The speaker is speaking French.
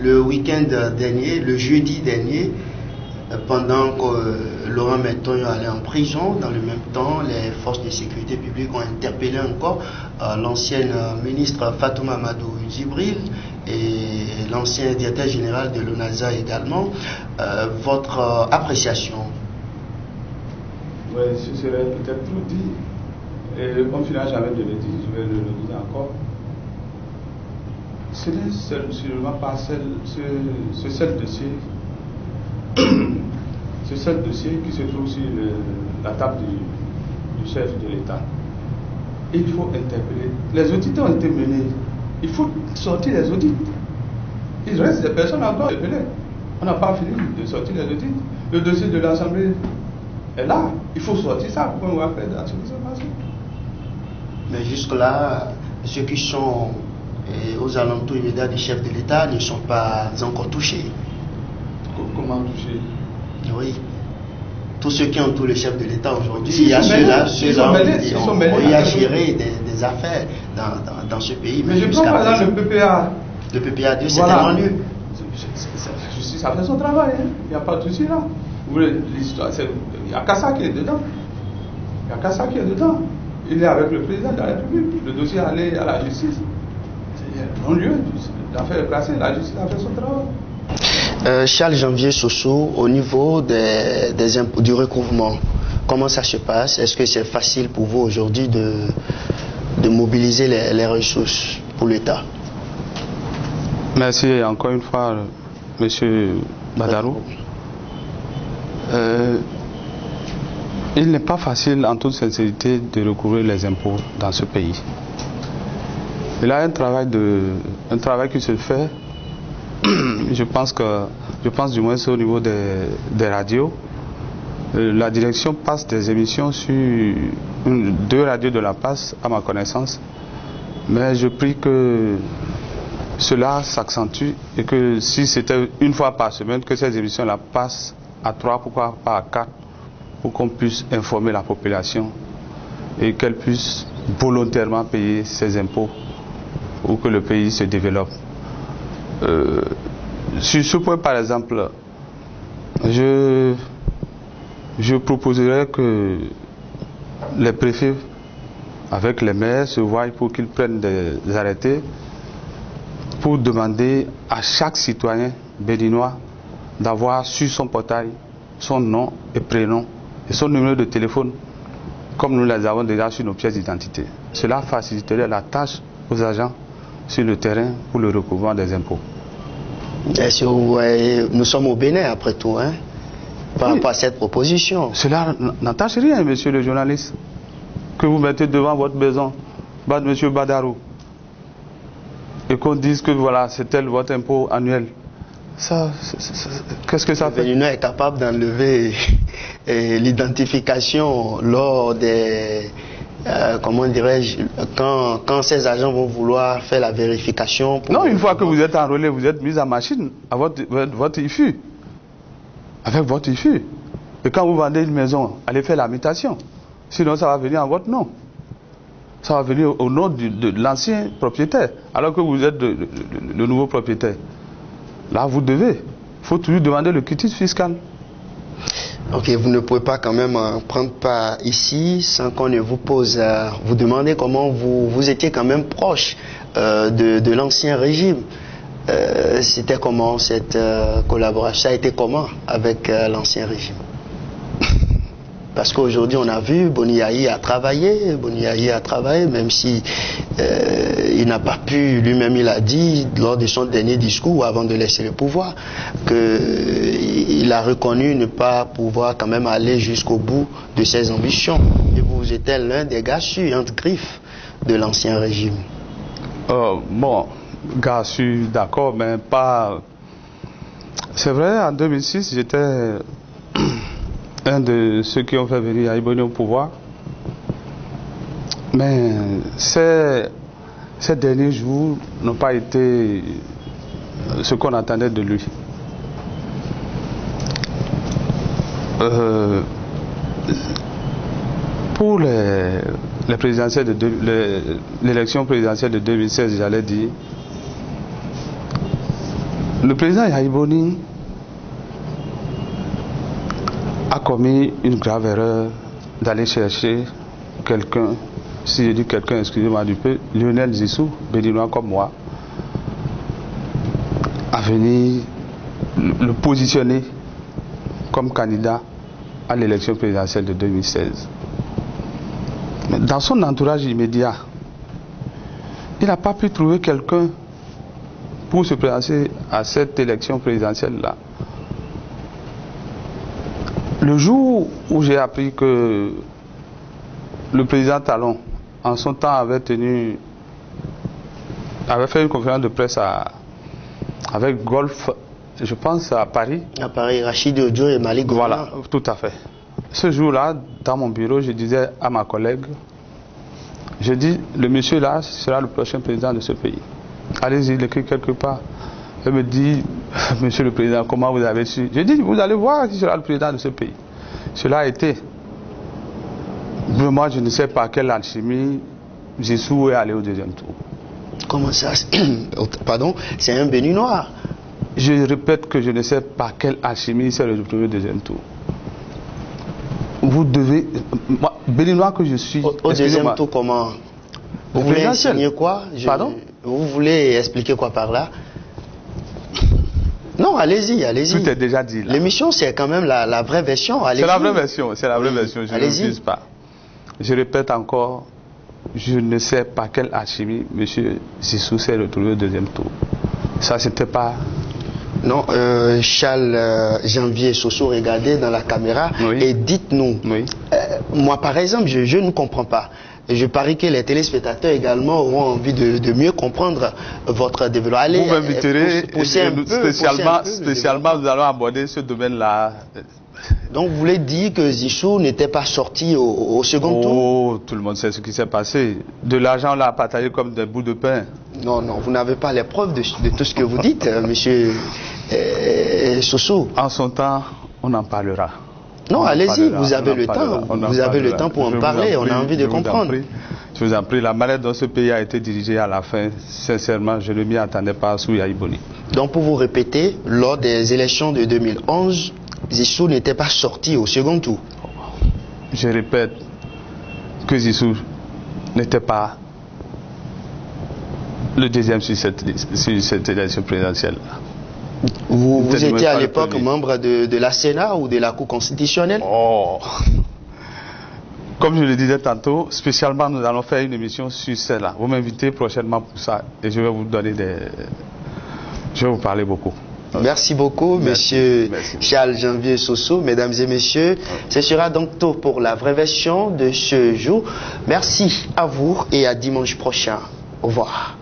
le week-end dernier, le jeudi dernier, pendant que Laurent Menton allait en prison, dans le même temps, les forces de sécurité publique ont interpellé encore l'ancienne ministre Fatouma Amadou Djibril et l'ancien directeur général de l'ONASA également. Votre appréciation? Oui, ce serait peut-être trop dit. Et comme je n'ai jamais de le dire, je vais le dire encore. Ce n'est seulement pas ce seul dossier. Ce seul dossier qui se trouve sur la table du chef de l'État. Il faut interpeller. Les audits ont été menés. Il faut sortir les audits. Il reste des personnes encore interpellées. On n'a pas fini de sortir les audits. Le dossier de l'Assemblée est là. Il faut sortir ça pour qu'on va faire dans ce qui s'est passé. Mais jusque-là, ceux qui sont aux alentours immédiats du chef de l'État ne sont pas encore touchés. Comment toucher? Oui. Tous ceux qui entourent le chef de l'État aujourd'hui, il y a ceux-là qui ont eu à gérer des affaires dans ce pays. Mais je prends par exemple le PPA. Le PPA 2, c'est tellement mieux. La justice a fait son travail, hein. Il n'y a pas de souci là. L'histoire, il n'y a qu'à ça qui est dedans. Il n'y a qu'à ça qui est dedans. Il est avec le président de la République. Le dossier est allé à la justice. Non-lieu. L'affaire est placée, la justice a fait son travail. Charles-Janvier Soso, au niveau du recouvrement, comment ça se passe? Est-ce que c'est facile pour vous aujourd'hui de mobiliser les ressources pour l'État? Merci encore une fois, Monsieur Badarou. Il n'est pas facile, en toute sincérité, de recouvrir les impôts dans ce pays. Il y a un travail qui se fait. Je pense du moins au niveau des radios. La direction passe des émissions sur 2 radios de la passe, à ma connaissance. Mais je prie que cela s'accentue et que si c'était une fois par semaine, que ces émissions-là passent à 3, pourquoi pas à 4, pour qu'on puisse informer la population et qu'elle puisse volontairement payer ses impôts pour que le pays se développe. Sur ce point, par exemple, je proposerais que les préfets, avec les maires, se voient pour qu'ils prennent des arrêtés pour demander à chaque citoyen béninois d'avoir sur son portail son nom et prénom et son numéro de téléphone, comme nous les avons déjà sur nos pièces d'identité. Cela faciliterait la tâche aux agents sur le terrain pour le recouvrement des impôts. Nous sommes au Bénin après tout, hein, par rapport à cette proposition. Cela n'entache rien, monsieur le journaliste, que vous mettez devant votre maison, monsieur Badarou, et qu'on dise que voilà, c'est tel votre impôt annuel. Qu'est-ce que ça fait? Le Béninois est capable d'enlever l'identification lors des... comment dirais-je, quand ces agents vont vouloir faire la vérification. Non, une fois que vous êtes enrôlé, vous êtes mis en machine à votre IFU. Avec votre IFU. Et quand vous vendez une maison, allez faire la mutation. Sinon, ça va venir en votre nom. Ça va venir au nom de l'ancien propriétaire, alors que vous êtes le nouveau propriétaire. Là, vous devez. Il faut toujours demander le quitus fiscal. Ok, vous ne pouvez pas quand même prendre part ici sans qu'on ne vous pose, vous demander comment vous étiez quand même proche de l'ancien régime. C'était comment cette collaboration? Ça a été comment avec l'ancien régime? Parce qu'aujourd'hui, on a vu, Boni Yayi a travaillé, même si il n'a pas pu, lui-même il a dit, lors de son dernier discours, avant de laisser le pouvoir, qu'il a reconnu ne pas pouvoir quand même aller jusqu'au bout de ses ambitions. Et vous étiez l'un des gars sûrs, entre griffes, de l'ancien régime. Bon, gars sûrs, d'accord, mais pas... C'est vrai, en 2006, j'étais... un de ceux qui ont fait venir Yayi Boni au pouvoir. Mais ces derniers jours n'ont pas été ce qu'on attendait de lui. Pour l'élection présidentielle de 2016, j'allais dire, Le président Yahya Boni a commis une grave erreur d'aller chercher quelqu'un, si je dis quelqu'un, excusez-moi du peu, Lionel Zissou, béninois comme moi, à venir le positionner comme candidat à l'élection présidentielle de 2016. Mais dans son entourage immédiat, il n'a pas pu trouver quelqu'un pour se présenter à cette élection présidentielle-là. Le jour où j'ai appris que le président Talon, en son temps, avait fait une conférence de presse avec Golf, je pense à Paris. À Paris, Rachid Odio et Malik Gourma. Voilà, tout à fait. Ce jour-là, dans mon bureau, je disais à ma collègue, je dis, le monsieur là sera le prochain président de ce pays. Allez-y, il écrit quelque part. Elle me dit, monsieur le président, comment vous avez su? Je dis, vous allez voir qui sera le président de ce pays. Cela a été. Moi, je ne sais pas quelle alchimie Zissou est allé au deuxième tour. Comment ça? Pardon, c'est un béninois. Je répète que je ne sais pas quelle alchimie s'est retrouvée au deuxième tour. Vous devez... Moi, béninois que je suis... Au deuxième tour, comment? Vous voulez insinuer quoi? Pardon? Vous voulez expliquer quoi par là? Non, allez-y, allez-y. Tout est déjà dit là. L'émission, c'est quand même la vraie version. C'est la vraie version, c'est la vraie version, je ne refuse pas. Je répète encore, je ne sais pas quelle alchimie M. Zissou s'est retrouvé au deuxième tour. Ça, c'était pas... Non, Charles Janvier Soso, regardez dans la caméra, oui, et dites-nous. Oui. Moi, par exemple, je ne comprends pas. Je parie que les téléspectateurs également auront envie de mieux comprendre votre développement. Allez, vous m'inviterez spécialement, nous allons aborder ce domaine-là. Donc vous voulez dire que Zissou n'était pas sorti au second tour? Oh, tout le monde sait ce qui s'est passé. De l'argent, on l'a partagé comme des bouts de pain. Non, non, vous n'avez pas les preuves de tout ce que vous dites, monsieur Soso. En son temps, on en parlera. Non, allez-y, vous avez le temps. Vous avez le temps pour en parler, on a envie de comprendre. Je vous en prie, la manière dont ce pays a été dirigé à la fin, sincèrement, je ne m'y attendais pas sous Yahya Boni. Donc pour vous répéter, lors des élections de 2011, Zissou n'était pas sorti au second tour. Je répète que Zissou n'était pas le deuxième sur cette élection présidentielle. Vous étiez à l'époque membre de la Sénat ou de la Cour constitutionnelle? Oh. Comme je le disais tantôt, spécialement nous allons faire une émission sur celle-là. Vous m'invitez prochainement pour ça et je vais vous donner je vais vous parler beaucoup. Merci beaucoup, monsieur Charles Janvier Soso. Mesdames et messieurs, ce sera donc tout pour la vraie version de ce jour. Merci à vous et à dimanche prochain. Au revoir.